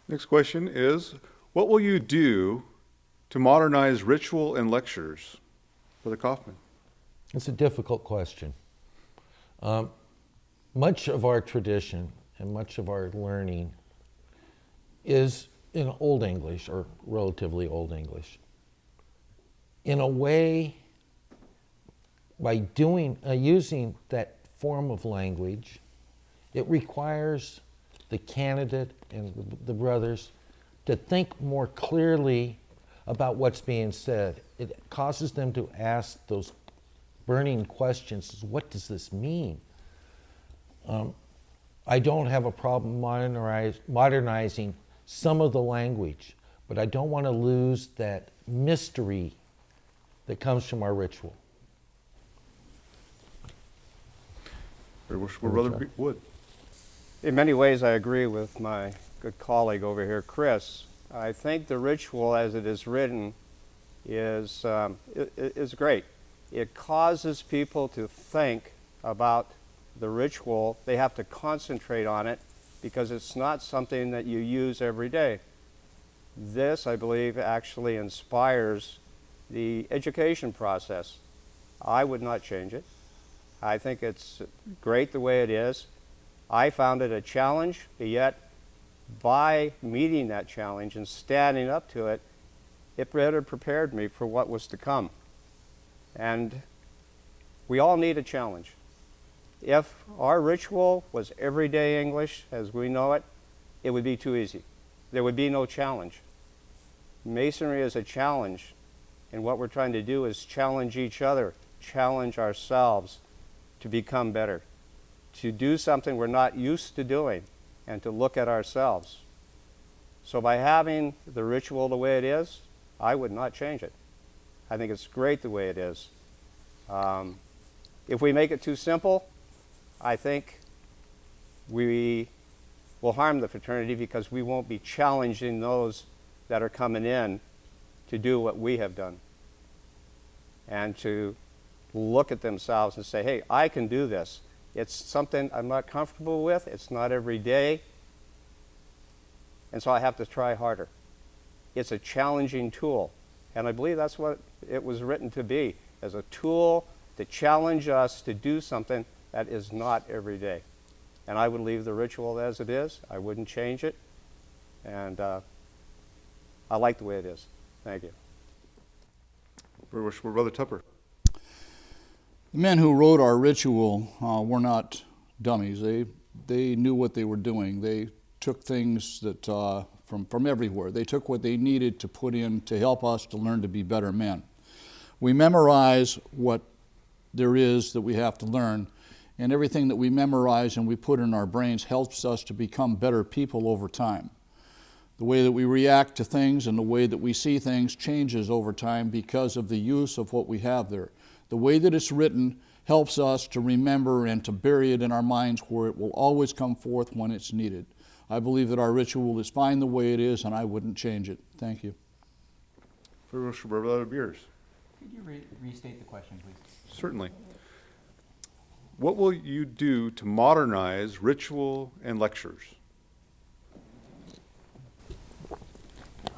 Next question is, what will you do to modernize ritual and lectures? Brother Coffman. It's a difficult question. Much of our tradition and much of our learning is in Old English, or relatively Old English. In a way, by using that form of language, it requires the candidate and the brothers to think more clearly about what's being said. It causes them to ask those burning questions. What does this mean? I don't have a problem modernizing some of the language, but I don't want to lose that mystery that comes from our ritual. Very worshipful Brother Wood. In many ways, I agree with my good colleague over here, Chris. I think the ritual as it is written is great. It causes people to think about the ritual. They have to concentrate on it because it's not something that you use every day. This, I believe, actually inspires the education process. I would not change it. I think it's great the way it is. I found it a challenge, yet by meeting that challenge and standing up to it, it better prepared me for what was to come. And we all need a challenge. If our ritual was everyday English as we know it, it would be too easy. There would be no challenge. Masonry is a challenge, and what we're trying to do is challenge each other, challenge ourselves to become better, to do something we're not used to doing, and to look at ourselves. So by having the ritual the way it is, I would not change it. I think it's great the way it is. If we make it too simple, I think we will harm the fraternity because we won't be challenging those that are coming in to do what we have done and to look at themselves and say, hey, I can do this. It's something I'm not comfortable with. It's not every day. And so I have to try harder. It's a challenging tool. And I believe that's what it was written to be, as a tool to challenge us to do something that is not every day. And I would leave the ritual as it is. I wouldn't change it. And I like the way it is. Thank you. Very worshipful Brother Tupper. The men who wrote our ritual were not dummies. They knew what they were doing. They took things that from everywhere. They took what they needed to put in to help us to learn to be better men. We memorize what there is that we have to learn, and everything that we memorize and we put in our brains helps us to become better people over time. The way that we react to things and the way that we see things changes over time because of the use of what we have there. The way that it's written helps us to remember and to bury it in our minds where it will always come forth when it's needed. I believe that our ritual is fine the way it is, and I wouldn't change it. Thank you. Very worshipful Brother Beers. Could you restate the question, please? Certainly. What will you do to modernize ritual and lectures?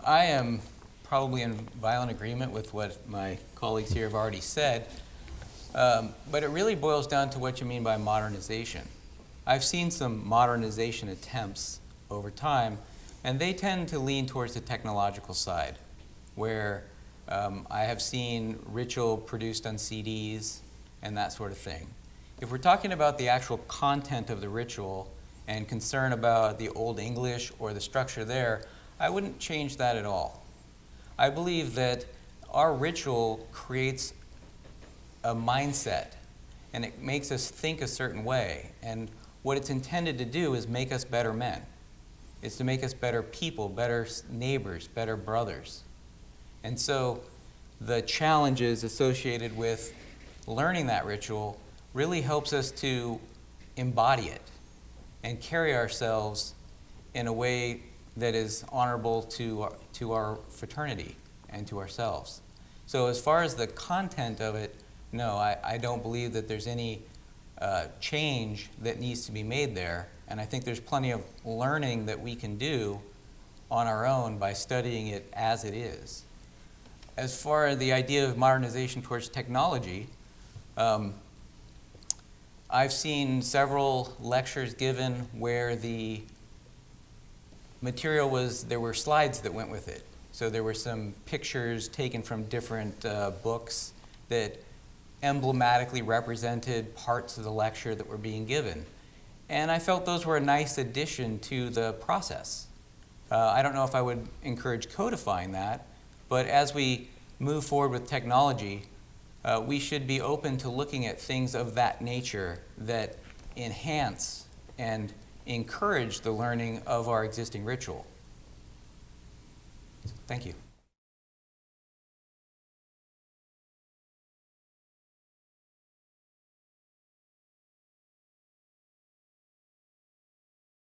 I am probably in violent agreement with what my colleagues here have already said, but it really boils down to what you mean by modernization. I've seen some modernization attempts over time, and they tend to lean towards the technological side, where I have seen ritual produced on CDs and that sort of thing. If we're talking about the actual content of the ritual and concern about the Old English or the structure there, I wouldn't change that at all. I believe that our ritual creates a mindset, and it makes us think a certain way. And what it's intended to do is make us better men. It's to make us better people, better neighbors, better brothers. And so the challenges associated with learning that ritual really helps us to embody it and carry ourselves in a way that is honorable to our fraternity and to ourselves. So as far as the content of it, no, I don't believe that there's any change that needs to be made there. And I think there's plenty of learning that we can do on our own by studying it as it is. As far as the idea of modernization towards technology, I've seen several lectures given where the material there were slides that went with it. So there were some pictures taken from different books that emblematically represented parts of the lecture that were being given. And I felt those were a nice addition to the process. I don't know if I would encourage codifying that, but as we move forward with technology, we should be open to looking at things of that nature that enhance and encourage the learning of our existing ritual. Thank you.